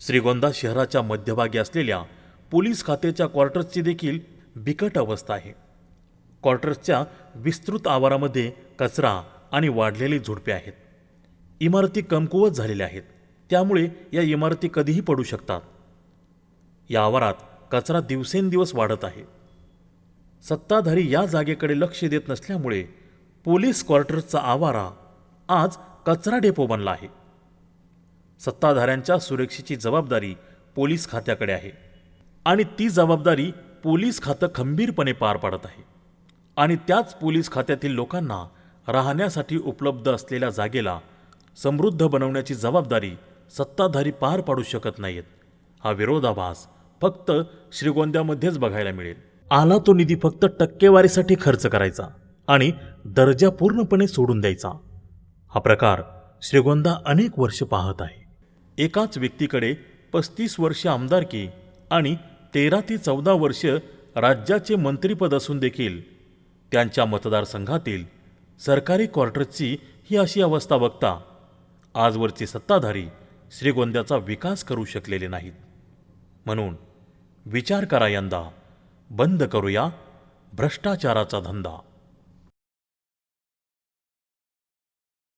श्रीगोंदा शहराच्या मध्यभागी असलेल्या पोलीस खात्याच्या क्वार्टर्सची देखील बिकट अवस्था आहे। क्वार्टर्सच्या विस्तृत आवारामध्ये कचरा आणि वाढलेली झुडपे आहेत। इमारती कमकुवत झालेल्या आहेत, त्यामुळे या इमारती कधीही पडू शकतात। या आवारात कचरा दिवसेंदिवस वाढत आहे। सत्ताधारी या जागेकडे लक्ष देत नसल्यामुळे पोलीस क्वार्टर्सचा आवारा आज कचरा डेपो बनला आहे। सत्ताधाऱ्यांच्या सुरक्षेची जबाबदारी पोलीस खात्याकडे आहे आणि ती जबाबदारी पोलीस खातं खंबीरपणे पार पाडत आहे। आणि त्याच पोलीस खात्यातील लोकांना राहण्यासाठी उपलब्ध असलेल्या जागेला समृद्ध बनवण्याची जबाबदारी सत्ताधारी पार पाडू शकत नाहीत। हा विरोधाभास फक्त श्रीगोंद्यामध्येच बघायला मिळेल। आला तो निधी फक्त टक्केवारीसाठी खर्च करायचा आणि दर्जा पूर्णपणे सोडून द्यायचा। हा प्रकार श्रीगोंदा अनेक वर्ष पाहत आहे। एकाच व्यक्तीकडे 35 वर्ष आमदारकी आणि 13 ते 14 वर्ष राज्याचे मंत्रिपद असून देखील त्यांच्या मतदारसंघातील सरकारी क्वार्टर्सची ही अशी अवस्था बघता आजवरचे सत्ताधारी श्रीगोंद्याचा विकास करू शकलेले नाहीत। म्हणून विचार करा, यंदा बंद करूया भ्रष्टाचाराचा धंदा।